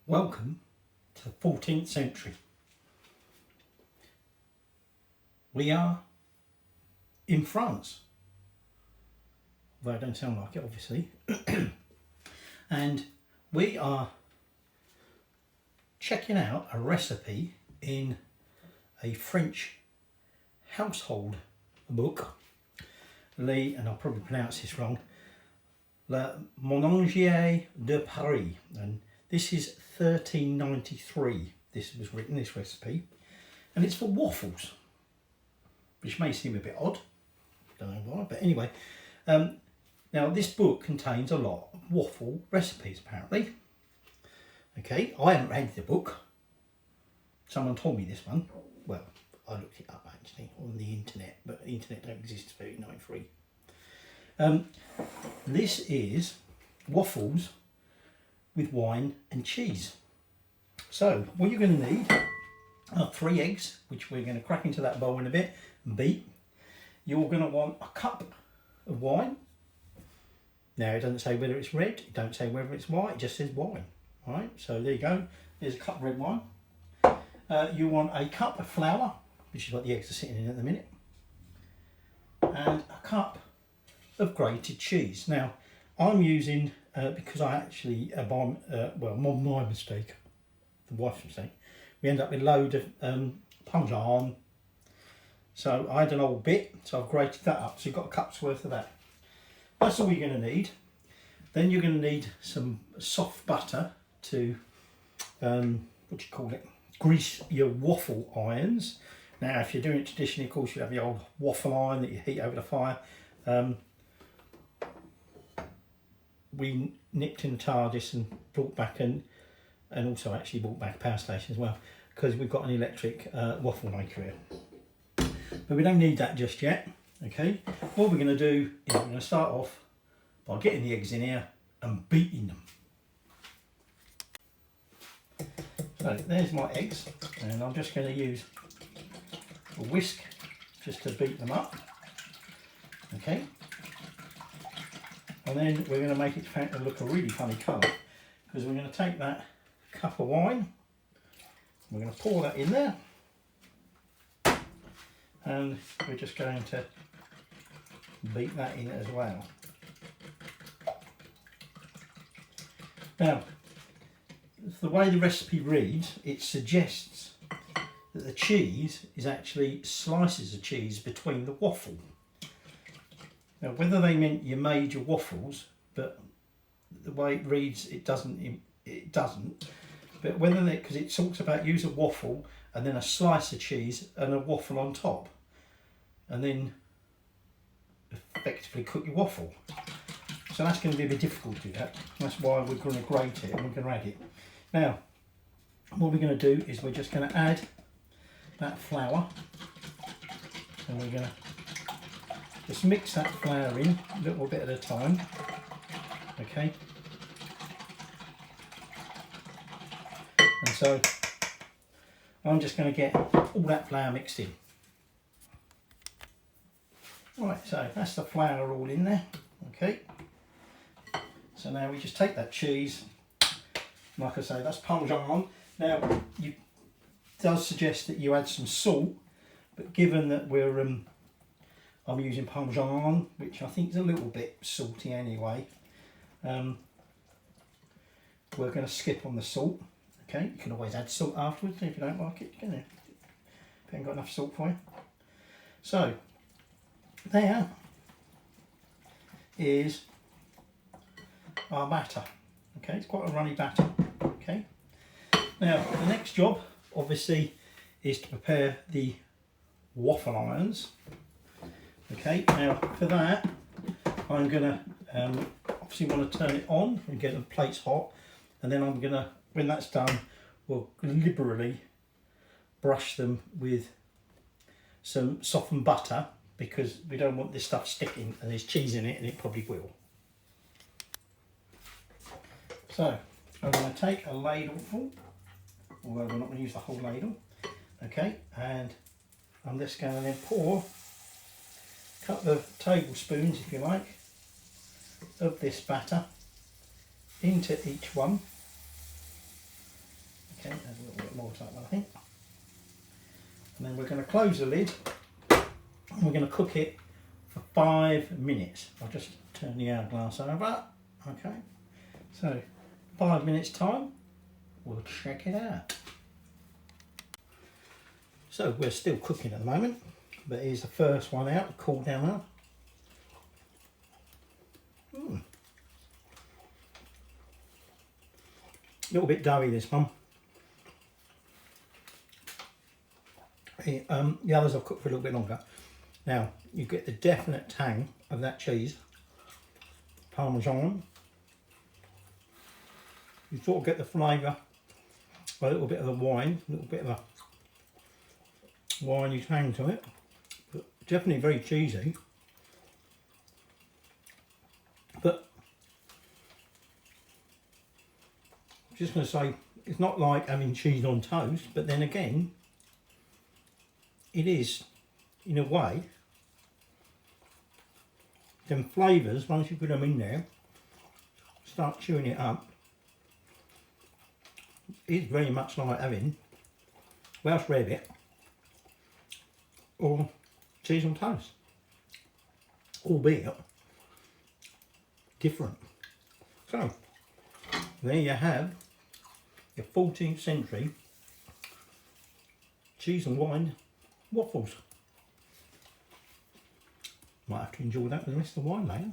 Welcome to the 14th century. We are in France, although it don't sound like it obviously, and we are checking out a recipe in a French household book, and I'll probably pronounce this wrong, Le Ménagier de Paris, and this is 1393. This was written, this recipe, and it's for waffles, which may seem a bit odd. Don't know why, but anyway. Now this book contains a lot of waffle recipes apparently. Okay, I haven't read the book. Someone told me this one. Well, I looked it up actually on the internet, but the internet don't exist for 1393. This is waffles with wine and cheese. So what you're going to need are 3 eggs, which we're going to crack into that bowl in a bit and beat. You're going to want a cup of wine. Now it doesn't say whether it's red, it don't say whether it's white, it just says wine. Alright, so there you go, there's a cup of red wine. You want a cup of flour, which is what the eggs are sitting in at the minute, and a cup of grated cheese. Now I'm using, because I actually, my mistake, the wife's mistake, we end up with a load of Parmesan. So I had an old bit, so I've grated that up. So you've got a cup's worth of that. That's all you're going to need. Then you're going to need some soft butter to, grease your waffle irons. Now if you're doing it traditionally, of course you have the old waffle iron that you heat over the fire. We nipped in the TARDIS and brought back and also actually brought back a power station as well, because we've got an electric waffle maker here. But we don't need that just yet. Okay, what we're going to do is we're going to start off by getting the eggs in here and beating them. So there's my eggs, and I'm just going to use a whisk just to beat them up. Okay. And then we're going to make it look a really funny colour, because we're going to take that cup of wine, we're going to pour that in there, and we're just going to beat that in as well. Now, the way the recipe reads, it suggests that the cheese is actually slices of cheese between the waffle. Now, whether they meant you made your waffles, but the way it reads, it doesn't. But whether they, because it talks about use a waffle and then a slice of cheese and a waffle on top, and then effectively cook your waffle. So that's going to be a bit difficult to do that. That's why we're going to grate it and we're going to add it. Now, what we're going to do is we're just going to add that flour, and we're going to just mix that flour in a little bit at a time. Okay. And so I'm just going to get all that flour mixed in. Right, so that's the flour all in there. Okay. So now we just take that cheese. Like I say, that's Parmesan. Now, it does suggest that you add some salt, but given that I'm using Parmesan, which I think is a little bit salty anyway, we're going to skip on the salt. Okay, you can always add salt afterwards if you don't like it, can you? If you haven't got enough salt for you. So, there is our batter. Okay, it's quite a runny batter. Okay, now the next job obviously is to prepare the waffle irons. Okay, now for that I'm gonna obviously want to turn it on and get the plates hot, and then I'm gonna, when that's done, we'll liberally brush them with some softened butter, because we don't want this stuff sticking, and there's cheese in it and it probably will. So I'm going to take a ladleful, although we're not going to use the whole ladle. Okay, and I'm just going to then pour a couple of tablespoons, if you like, of this batter into each one. Okay, there's a little bit more to that one, I think. And then we're going to close the lid and we're going to cook it for 5 minutes. I'll just turn the hourglass over. Okay, so 5 minutes time, we'll check it out. So we're still cooking at the moment, but here's the first one out, cool down now. A little bit doughy, this one. The others I've cooked for a little bit longer. Now you get the definite tang of that cheese, Parmesan. You sort of get the flavour, a little bit of the wine, a little bit of a winey tang to it, but definitely very cheesy. But I'm just going to say, it's not like having cheese on toast, but then again, it is, in a way. Them flavours, once you put them in there, start chewing it up, it's very much like having Welsh rarebit or cheese on toast, albeit different. So there you have your 14th century cheese and wine waffles. Might have to enjoy that with the rest of the wine later.